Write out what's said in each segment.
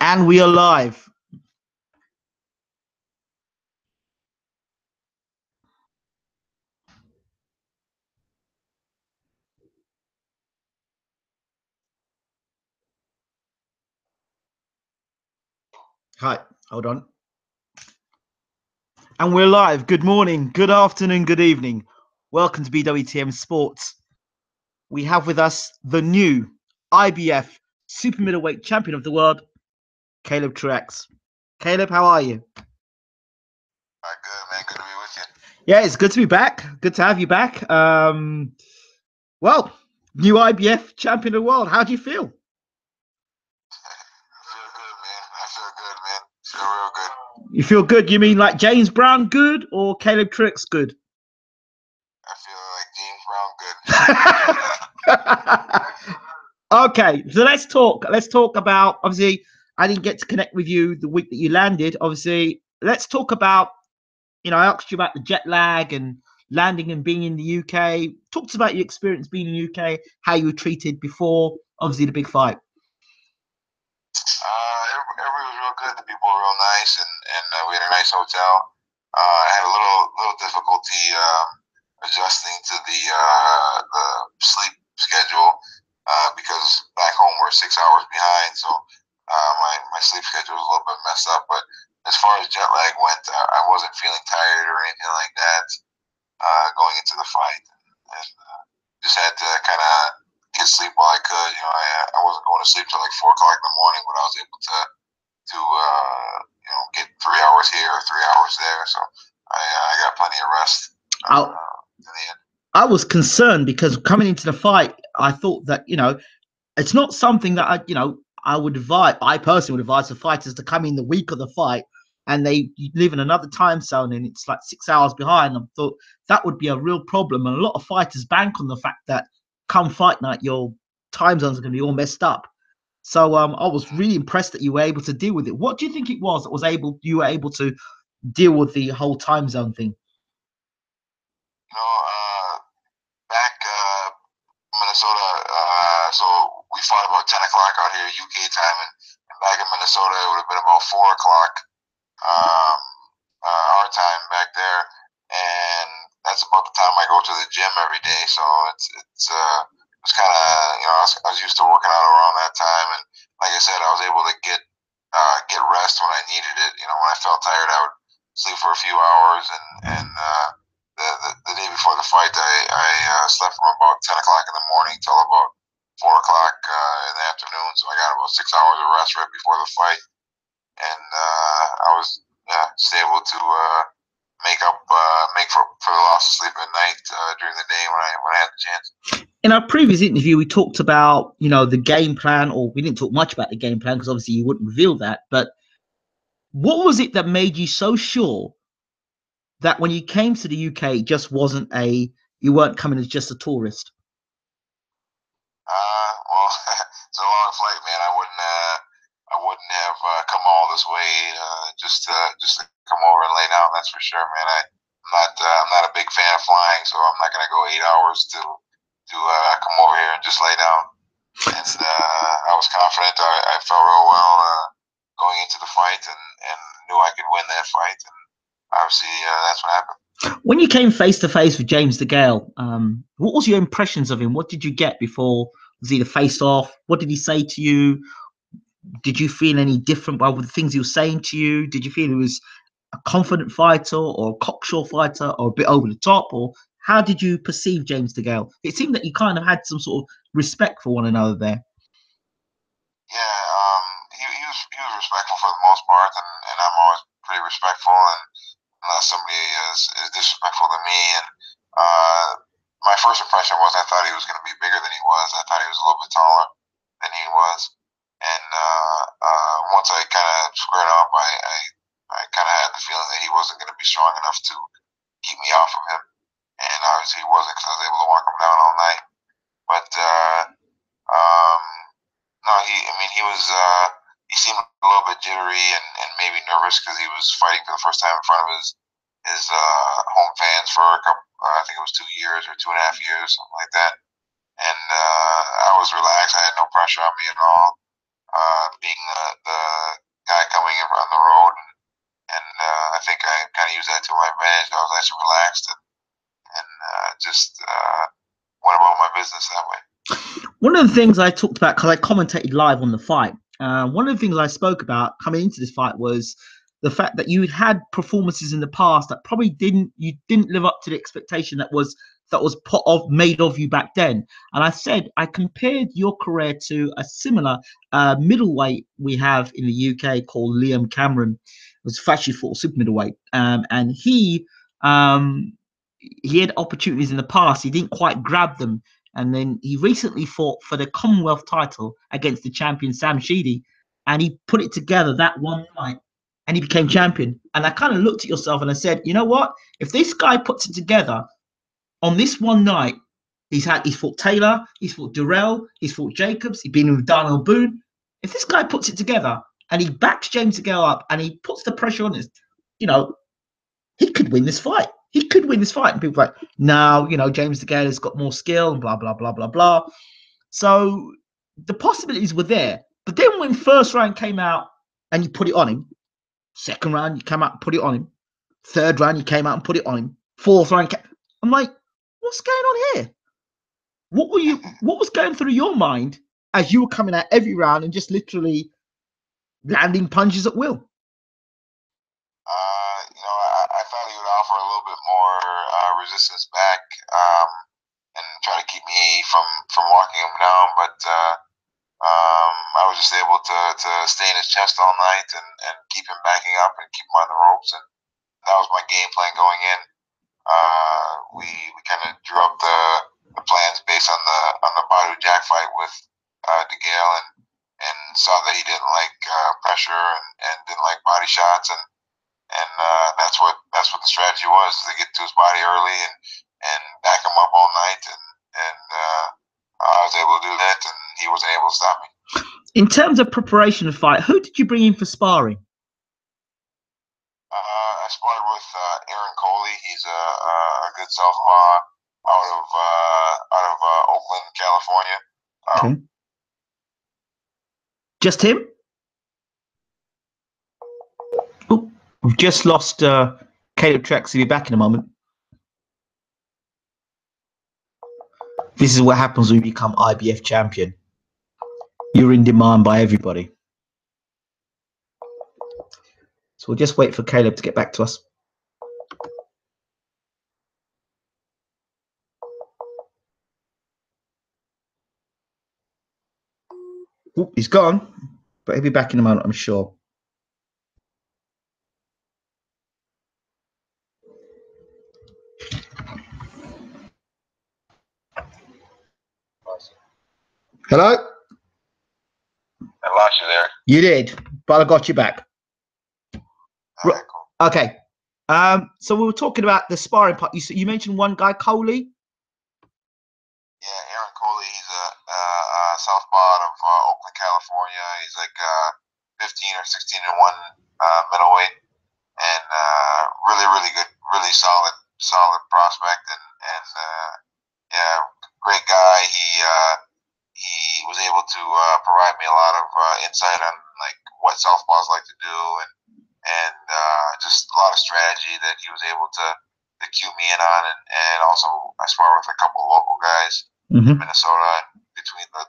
And we are live. Hi, hold on. And we're live. Good morning, good afternoon, good evening. Welcome to BWTM Sports. We have with us the new IBF super middleweight champion of the world, Caleb Truax. Caleb, how are you? Good, man. Good to be with you. Yeah, it's good to be back. Good to have you back. Well, new IBF champion of the world. How do you feel? I feel good, man. I feel good, man. Feel real good. You feel good? You mean like James Brown good or Caleb Truax good? I feel like James Brown good. Okay, so let's talk. Let's talk about, obviously, I didn't get to connect with you the week that you landed. Obviously, let's talk about, I asked you about the jet lag and landing and being in the UK. Talked about your experience being in the UK, how you were treated before, obviously, the big fight. Everybody was real good. The people were real nice, and we had a nice hotel. I had a little difficulty adjusting to the sleep schedule because back home we're 6 hours behind, so my sleep schedule was a little bit messed up. But as far as jet lag went, I wasn't feeling tired or anything like that going into the fight, and just had to kind of get sleep while I could. I wasn't going to sleep till like 4 o'clock in the morning, but I was able to get 3 hours here or 3 hours there. So I got plenty of rest in the end. I was concerned because coming into the fight, I thought that, it's not something that I would advise. I personally would advise the fighters to come in the week of the fight, and they live in another time zone and it's like 6 hours behind. I thought that would be a real problem, and a lot of fighters bank on the fact that come fight night, your time zones are going to be all messed up. So I was really impressed that you were able to deal with it. What do you think it was that you were able to deal with the whole time zone thing? Back Minnesota, so we fought about 10 o'clock out here UK time, and back in Minnesota it would have been about 4 o'clock our time back there, and that's about the time I go to the gym every day. So it's kind of I was used to working out around that time, and like I said, I was able to get rest when I needed it. When I felt tired, I would sleep for a few hours, and the day before the fight, I slept from about 10 o'clock in the morning till about 4 o'clock in the afternoon. So I got about 6 hours of rest right before the fight, and I was just able to make for the loss of sleep at night during the day when I had the chance. In our previous interview, we talked about, the game plan, or we didn't talk much about the game plan because obviously you wouldn't reveal that. But what was it that made you so sure that when you came to the UK, it just you weren't coming as just a tourist? Well, it's a long flight, man. I wouldn't have come all this way just to come over and lay down. That's for sure, man. I'm not a big fan of flying, so I'm not gonna go 8 hours to come over here and just lay down. And I was confident. I felt real well going into the fight, and knew I could win that fight. And obviously, that's what happened. When you came face to face with James Degale, what was your impressions of him? What did you get before? Was he the face off? What did he say to you? Did you feel any different by the things he was saying to you? Did you feel he was a confident fighter or a cocksure fighter or a bit over the top? Or how did you perceive James Degale? It seemed that you kind of had some sort of respect for one another there. Yeah, he was respectful for the most part, and I'm always pretty respectful, and unless somebody is disrespectful to me. And my first impression was I thought he was going to be bigger than he was. I thought he was a little bit taller than he was. And once I kind of squared up, I kind of had the feeling that he wasn't going to be strong enough to keep me off of him. And obviously he wasn't, because I was able to walk him down all night. But no, he seemed a little bit jittery and maybe nervous because he was fighting for the first time in front of his home fans for a couple, I think it was 2 years or 2.5 years, something like that. And I was relaxed. I had no pressure on me at all. being the guy coming in on the road, and I think I kind of used that to my advantage. I was actually relaxed and just went about my business that way. One of the things I talked about, because I commentated live on the fight, one of the things I spoke about coming into this fight was the fact that you had performances in the past that probably didn't live up to the expectation that was made of you back then. And I said I compared your career to a similar middleweight we have in the UK called Liam Cameron. It was actually fought super middleweight, and he had opportunities in the past. He didn't quite grab them. And then he recently fought for the Commonwealth title against the champion Sam Sheedy, and he put it together that one night, and he became champion. And I kind of looked at yourself and I said, you know what? If this guy puts it together on this one night, he's fought Taylor, he's fought Durrell, he's fought Jacobs, he's been with Darnell Boone. If this guy puts it together and he backs James Degale up and he puts the pressure on us, you know, he could win this fight. He could win this fight. And people are like, no, you know, James Degale has got more skill and blah, blah, blah, blah, blah. So the possibilities were there. But then when first round came out and you put it on him, second round, you came out and put it on him, third round, you came out and put it on him, fourth round, I'm like, what's going on here? What was going through your mind as you were coming out every round and just literally landing punches at will? I thought he would offer a little bit more resistance back and try to keep me from walking him down, but I was just able to stay in his chest all night and keep him backing up and keep him on the ropes, and that was my game plan going in. We kind of drew up the plans based on the Badu Jack fight with Degale, and saw that he didn't like pressure and didn't like body shots, and that's what the strategy was, is to get to his body early and back him up all night, and I was able to do that, and he wasn't able to stop me. In terms of preparation of fight, who did you bring in for sparring? I sparred with Aaron Coley. He's a good southpaw out of Oakland, California. Okay. Just him? Oh, we've just lost Caleb Truax. He'll be back in a moment. This is what happens when you become IBF champion. You're in demand by everybody. So we'll just wait for Caleb to get back to us. Ooh, he's gone, but he'll be back in a moment, I'm sure. Hello? I lost you there. You did, but I got you back. Right, cool. Okay. So we were talking about the sparring part. You mentioned one guy, Coley. Yeah, Aaron Coley. He's a southpaw out of Oakland, California. He's like 15 or 16-1 middleweight, and really good, really solid prospect, and yeah, great guy. He was able to provide me a lot of insight on like what southpaws like to do, and just a lot of strategy that he was able to cue me in on, and also I spar with a couple of local guys in Minnesota, and between the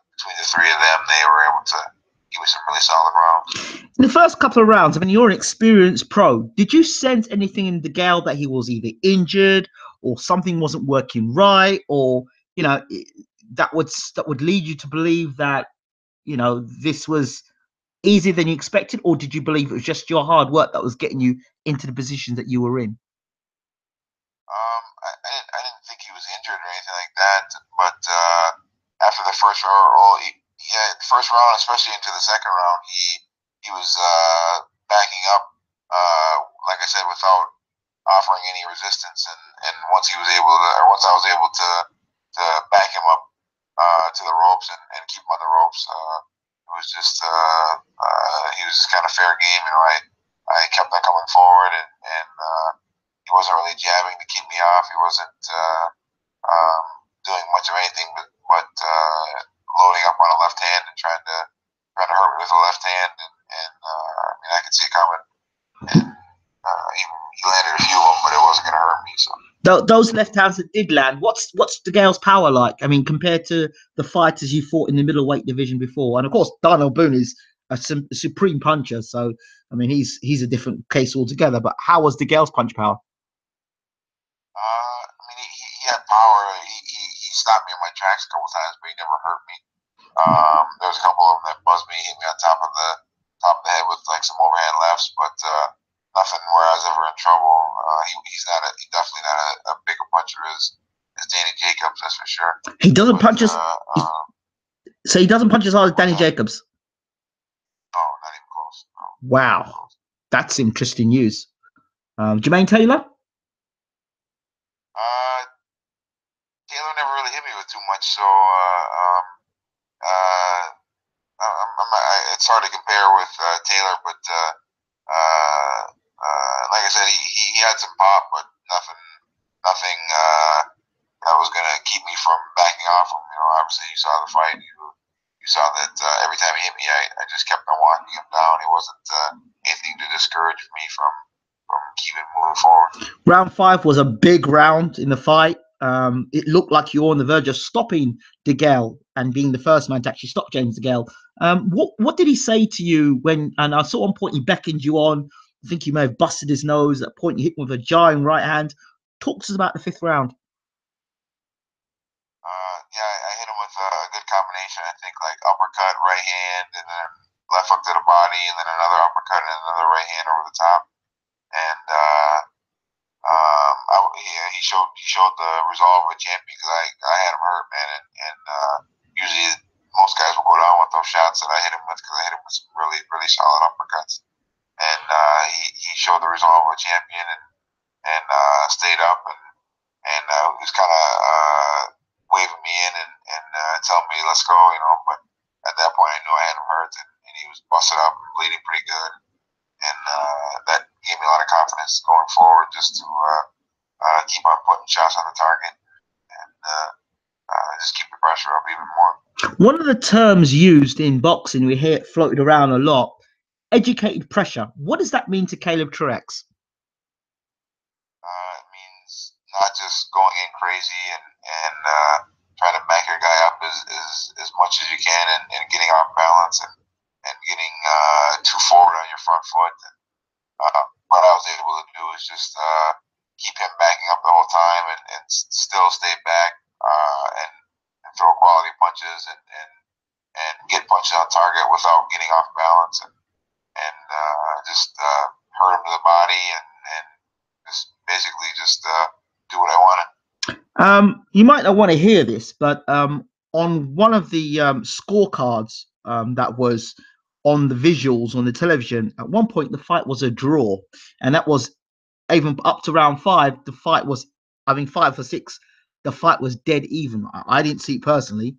three of them, they were able to give me some really solid rounds. In the first couple of rounds, I mean, you're an experienced pro. Did you sense anything in Degale that he was either injured or something wasn't working right, or that would lead you to believe that this was easier than you expected, or did you believe it was just your hard work that was getting you into the position that you were in? I didn't think he was injured or anything like that, but after the first round, especially into the second round, he was backing up, like I said, without offering any resistance, and once I was able to back him up to the ropes and keep him on the ropes, it was just he was just kind of fair game. I kept on coming forward, and he wasn't really jabbing to keep me off. He wasn't doing much of anything but loading up on a left hand and trying to hurt me with the left hand, and I mean I could see it coming, and he landed a few of them, but it wasn't going to hurt me. So. Those left hands that did land, what's Degale's power like? I mean, compared to the fighters you fought in the middleweight division before, and of course, Darnell Boone is a supreme puncher. So, I mean, he's a different case altogether. But how was Degale's punch power? I mean, he had power. He stopped me in my tracks a couple times, but he never hurt me. There was a couple of them that buzzed me, hit me on top of the head with like some overhand lefts, but nothing where I was ever in trouble. He's definitely not a bigger puncher as Danny Jacobs, that's for sure. He doesn't punch as so he doesn't punch as hard as Danny Jacobs. No, not even close. No. Wow, that's interesting news. Jermaine Taylor. Taylor never really hit me with too much, so it's hard to compare with Taylor, but like I said, he had some pop, but nothing that was going to keep me from backing off him. You know, obviously you saw the fight. You saw that every time he hit me, I just kept on walking him down. It wasn't anything to discourage me from keeping moving forward. Round 5 was a big round in the fight. It looked like you were on the verge of stopping Degale and being the first man to actually stop James Degale. What did he say to you when? And I saw one point he beckoned you on. I think you may have busted his nose. At a point you hit him with a jarring right hand. Talk to us about the 5th round. Yeah, I hit him with a good combination. I think like uppercut, right hand, and then left hook to the body, and then another uppercut and another right hand over the top. And he showed the resolve of a champion because I had him hurt, man, and usually most guys will go down with those shots that I hit him with because I hit him with some really really solid uppercuts. And he showed the resolve of a champion and stayed up and he was kind of waving me in and telling me let's go, you know. But at that point I knew I had him hurt and he was busted up and bleeding pretty good, and that gave me a lot of confidence going forward just to keep on putting shots on the target and just keep the pressure up even more. One of the terms used in boxing, we hear it floated around a lot, educated pressure. What does that mean to Caleb Truax? It means not just going in crazy and trying to back your guy up as much as you can and getting off balance and getting too forward on your front foot. What I was able to do is just keep him backing up the whole time and still stay back and throw quality punches and get punches on target without getting off balance and just hurt him to the body and just basically just do what I wanted. You might not want to hear this, but on one of the scorecards that was on the visuals on the television, at one point the fight was a draw, and that was even up to round 5. The fight was, I mean, 5 for 6. The fight was dead even. I didn't see it personally.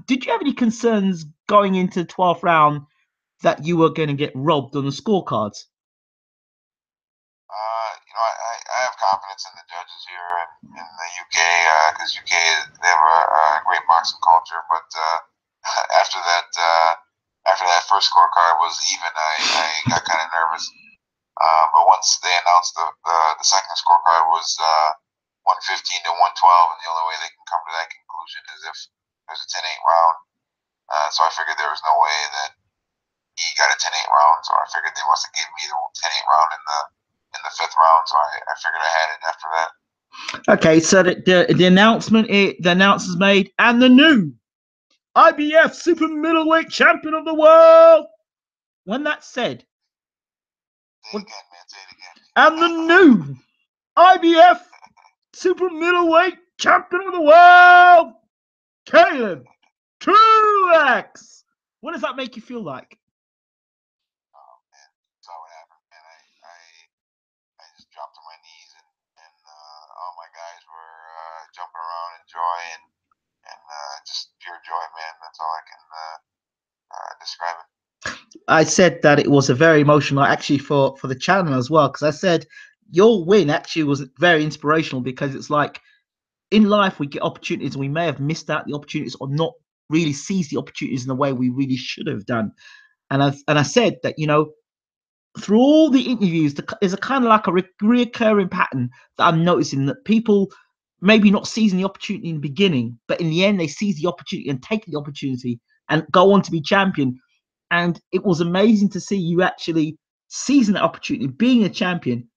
Did you have any concerns going into the 12th round that you were going to get robbed on the scorecards? You know, I have confidence in the judges here in the UK because UK they have a great boxing culture. But after that first scorecard was even, I got kind of nervous. But once they announced the second scorecard was 115 to 112, and the only way they can come to that conclusion is if there's a 10-8 round. So I figured there was no way that he got a 10-8 round. So I figured they must have given me the 10-8 round in the 5th round. So I figured I had it after that. Okay, so the announcement's made, and the new IBF super middleweight champion of the world. When that's said, say it again, man. Say it again. And the new IBF super middleweight champion of the world, Caleb Truax. What does that make you feel like? Oh man, saw what happened, man. I just dropped to my knees and all my guys were jumping around in joy and just pure joy, man. That's all I can describe it. I said that it was a very emotional, actually, for the channel as well, because I said your win actually was very inspirational, because it's like in life we get opportunities and we may have missed out the opportunities or not really seize the opportunities in the way we really should have done. And I said that, you know, through all the interviews, there's a kind of like a reoccurring pattern that I'm noticing, that people maybe not seizing the opportunity in the beginning, but in the end they seize the opportunity and take the opportunity and go on to be champion. And it was amazing to see you actually seizing that opportunity, being a champion,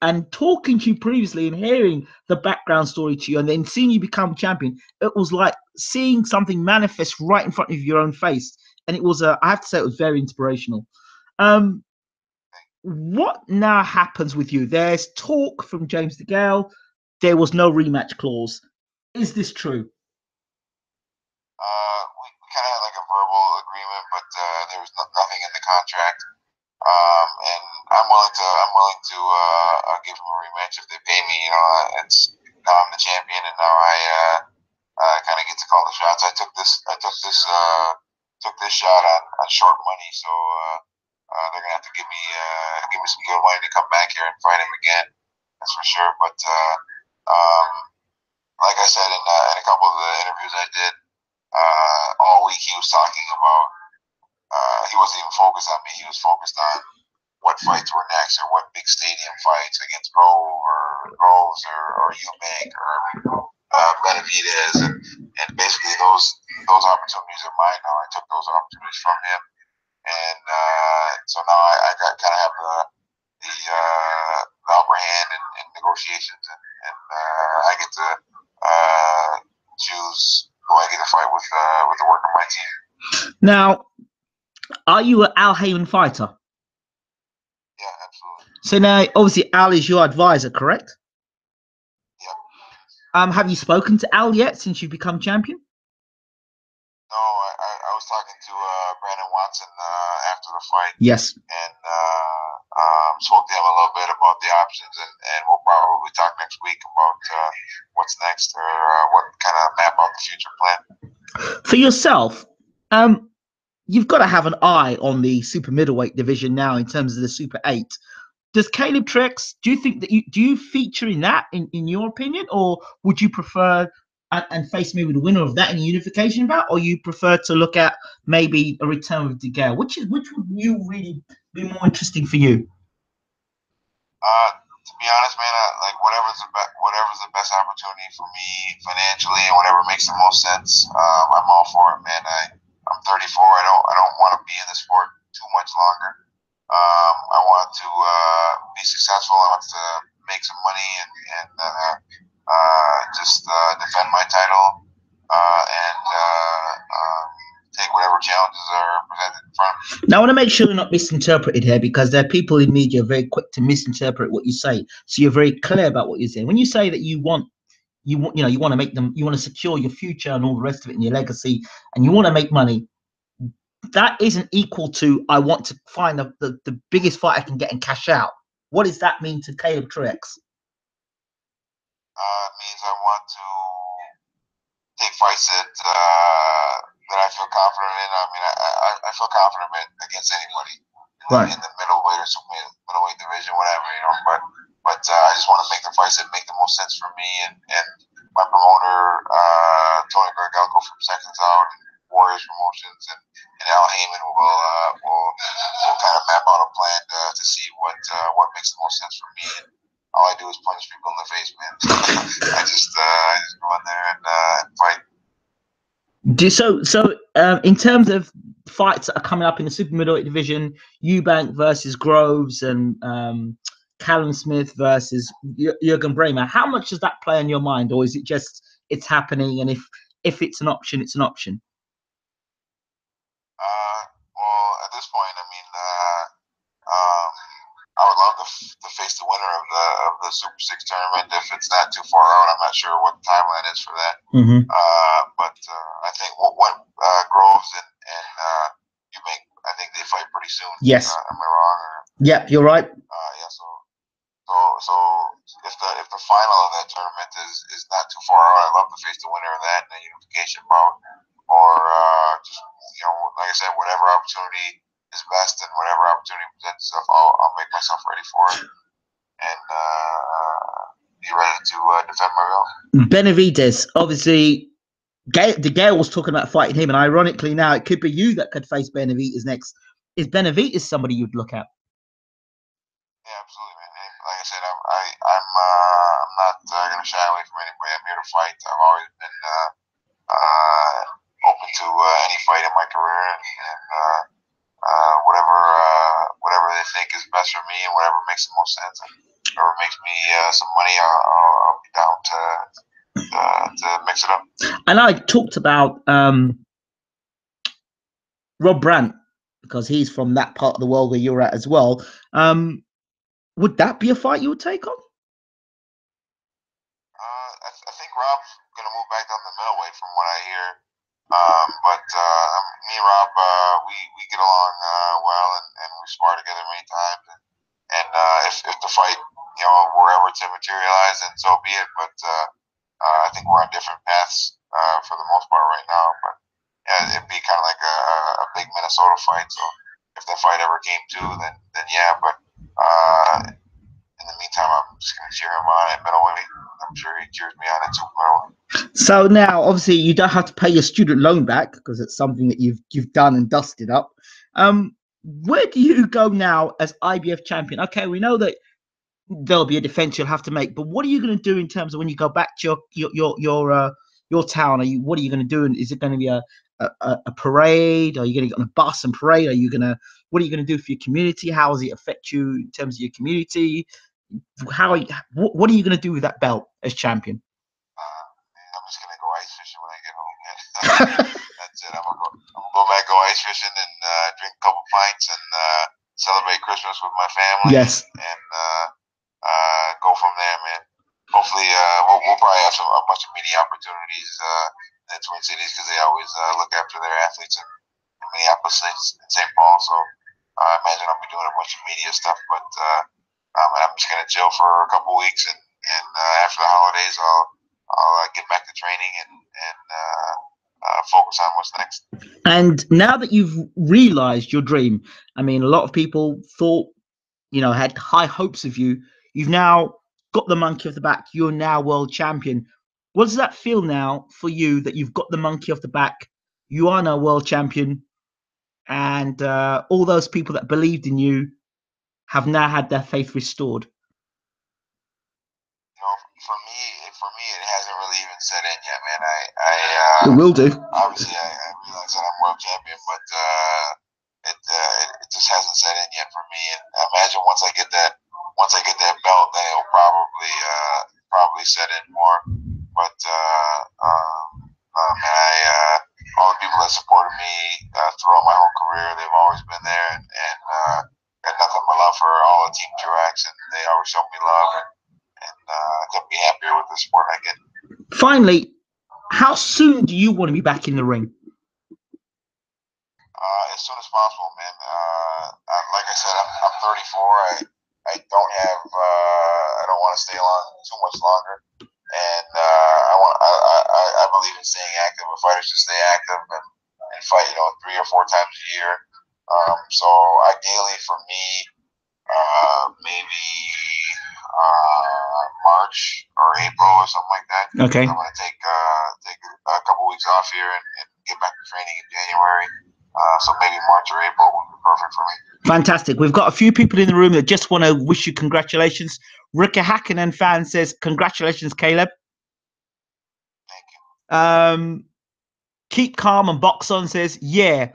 and talking to you previously and hearing the background story to you, and then seeing you become champion. It was like seeing something manifest right in front of your own face, and it was I have to say, it was very inspirational. What now happens with you? There's talk from James Degale. There was no rematch clause. Is this true? We kind of had like a verbal agreement, but there was nothing in the contract. And I'm willing to give him a rematch if they pay me. You know, now I'm the champion, and now I kind of get to call the shots. I took this shot on short money, so they're gonna have to give me some good money to come back here and fight him again. That's for sure. But like I said in a couple of the interviews I did all week, he was talking about. He wasn't even focused on me. He was focused on what fights were next, or what big stadium fights against Groves or Eubank or Benavidez, and basically those opportunities are mine now. I took those opportunities from him, and so now I got kind of have the upper hand in negotiations, and I get to choose who I get to fight with the work of my team. Now, are you an Al Heyman fighter? Yeah, absolutely. So now, obviously, Al is your advisor, correct? Yeah. Have you spoken to Al yet since you've become champion? No, I was talking to Brandon Watson after the fight. Yes. And spoke to him a little bit about the options, and we'll probably talk next week about what's next, or what kind of map out the future plan. For yourself, you've got to have an eye on the super middleweight division now in terms of the Super 8. Does Caleb Truax, do you think that you feature in that, in your opinion, or would you prefer and face maybe the winner of that in a unification bout, or you prefer to look at maybe a return with Degale? Which would you really be more interesting for you? To be honest, man, like whatever's the best opportunity for me financially, and whatever makes the most sense, I'm all for it, man. I'm 34. I don't want to be in the sport too much longer. I want to be successful. I want to make some money and just defend my title and take whatever challenges are presented in front of me. Now, I want to make sure you're not misinterpreted here, because there are people in media very quick to misinterpret what you say. So you're very clear about what you're saying. When you say that you want to make them, you want to secure your future and all the rest of it, and your legacy, and you want to make money, that isn't equal to I want to find the biggest fight I can get and cash out. What does that mean to Caleb Truax? It means I want to take fights that I feel confident in. I mean, I feel confident against anybody in the middleweight or super middleweight division, whatever, you know. But I just want to make the fights that make the most sense for me, and my promoter, Tony Gargalco from Seconds Out, Warriors Promotions, and Al Heyman will kind of map out a plan to see what makes the most sense for me. And all I do is punch people in the face, man. I just go in there and fight. So in terms of fights that are coming up in the super middleweight division, Eubank versus Groves, and Callum Smith versus Jürgen Bremer, how much does that play in your mind, or is it just it's happening, and if it's an option, it's an option? Well, at this point, I mean, I would love to face the winner of the Super 6 tournament if it's not too far out. I'm not sure what the timeline is for that. Mm-hmm. But I think what Groves and Eubank, I think they fight pretty soon. Yes. Am I wrong? Yep, you're right. Yeah. So if the final of that tournament is not too far out, I'd love to face the winner of that in a unification bout, or just, you know, like I said, whatever opportunity is best, and whatever opportunity presents itself, I'll make myself ready for it, and be ready to defend my belt. Benavidez, obviously, Degale was talking about fighting him, and ironically now it could be you that could face Benavidez next. Is Benavidez somebody you'd look at? Yeah, absolutely, man. And like I said, I'm not gonna shy away from anybody. I'm here to fight. I've always been open to any fight in my career, and whatever they think is best for me, and whatever makes the most sense, and whatever makes me some money, I'll be down to mix it up. And I talked about Rob Brandt because he's from that part of the world where you're at as well. Would that be a fight you would take on? I think Rob's gonna move back down the middleweight from what I hear. But me and Rob, we get along well, and we spar together many times. And if the fight, were ever to materialize, then so be it. But I think we're on different paths for the most part right now. But yeah, it'd be kind of like a big Minnesota fight. So if that fight ever came to, then yeah. But in the meantime, I'm just gonna cheer him on at middleweight. I'm sure he cheers me on at super middleweight. So now, obviously, you don't have to pay your student loan back because it's something that you've done and dusted up. Where do you go now as IBF champion? Okay, we know that there'll be a defense you'll have to make, but what are you going to do in terms of when you go back to your town? What are you going to do? And is it going to be a parade? Are you going to get on a bus and parade? What are you going to do for your community? How does it affect you in terms of your community? What are you going to do with that belt as champion? I'm just gonna go ice fishing when I get home, man. That's it. I'm gonna go back, go ice fishing, and drink a couple pints, and celebrate Christmas with my family. Yes. And go from there, man. Hopefully, we'll probably have a bunch of media opportunities in the Twin Cities because they always look after their athletes in Minneapolis and St. Paul. So I imagine I'll be doing a bunch of media stuff, but I'm just gonna chill for a couple weeks, and after the holidays, I'll get back to training and focus on what's next. And now that you've realized your dream, I mean, a lot of people thought, had high hopes of you. You've now got the monkey off the back. You're now world champion. What does that feel now for you that you've got the monkey off the back? You are now world champion, and all those people that believed in you have now had their faith restored. For me, it hasn't really even set in yet, man. It will do. Obviously, I realize that I'm world champion, but it just hasn't set in yet for me. And I imagine once I get that belt, then it'll probably set in more. But man, all the people that supported me throughout my whole career, they've always been there, and got nothing but love for all of Team Truax, and they always showed me love. And I couldn't be happier with the support I get. Finally, how soon do you want to be back in the ring? As soon as possible, man. Like I said, I'm 34. I don't want to stay on too much longer, and I believe in staying active. A fighter should stay active and fight, 3 or 4 times a year. So ideally for me, maybe March or April or something like that. Okay. I'm gonna take a couple weeks off here and get back to training in January. So maybe March or April would be perfect for me. Fantastic. We've got a few people in the room that just want to wish you congratulations. Rika Hakkinen fan says, congratulations, Caleb. Thank you. Keep calm and box on says, yeah,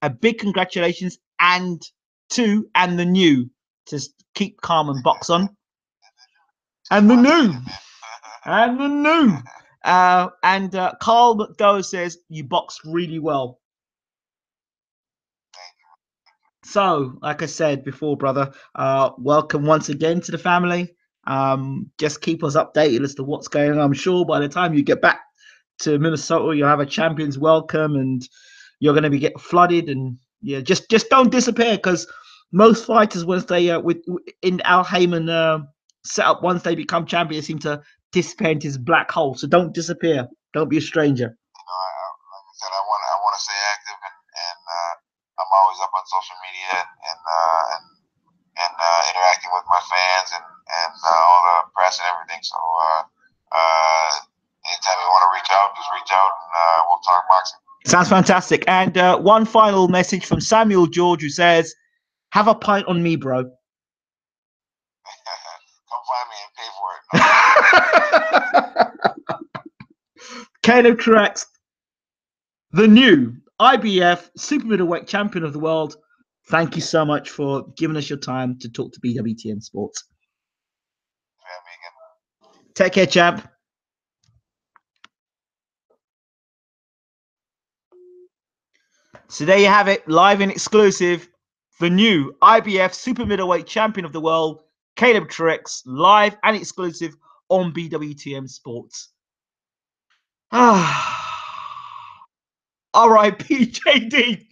a big congratulations and the new to keep calm and box on. And the new. And the new. And Carl McDowell says, you boxed really well. So, like I said before, brother, welcome once again to the family. Just keep us updated as to what's going on. I'm sure by the time you get back to Minnesota, you'll have a champion's welcome, and you're going to be get flooded. And yeah, just don't disappear, because most fighters, once they in Al Heyman setup, once they become champions, seem to disappear into his black hole. So don't disappear. Don't be a stranger. Like I said, I want to stay active, and I'm always up on social media and interacting with my fans and all the press and everything. So anytime you want to reach out, just reach out, and we'll talk boxing. Sounds fantastic. And one final message from Samuel George, who says, "Have a pint on me, bro." Come find me and pay for it. Caleb Truax, the new IBF super middleweight champion of the world. Thank you so much for giving us your time to talk to BWTM Sports. Take care, champ. So there you have it, live and exclusive. The new IBF super middleweight champion of the world, Caleb Truax, live and exclusive on BWTM Sports. R.I.P. JD.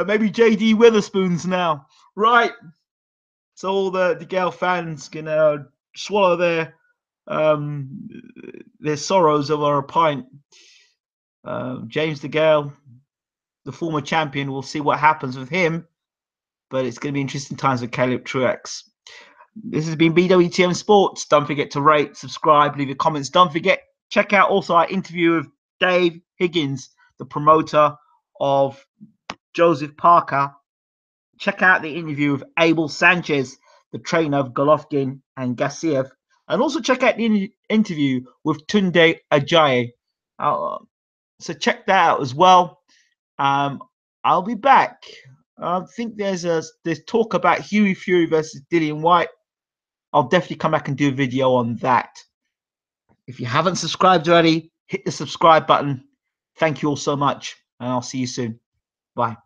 Maybe JD Witherspoons now. Right. So all the Degale fans can swallow their sorrows over a pint. James Degale, the former champion, we'll see what happens with him. But it's going to be interesting times with Caleb Truax. This has been BWTM Sports. Don't forget to rate, subscribe, leave your comments. Don't forget, check out also our interview with Dave Higgins, the promoter of Joseph Parker. Check out the interview with Abel Sanchez, the trainer of Golovkin and Gassiev. And also check out the interview with Tunde Ajayi. So check that out as well. I'll be back. I think there's talk about Hughie Fury versus Dillian White. I'll definitely come back and do a video on that. If you haven't subscribed already, hit the subscribe button. Thank you all so much, and I'll see you soon. Bye.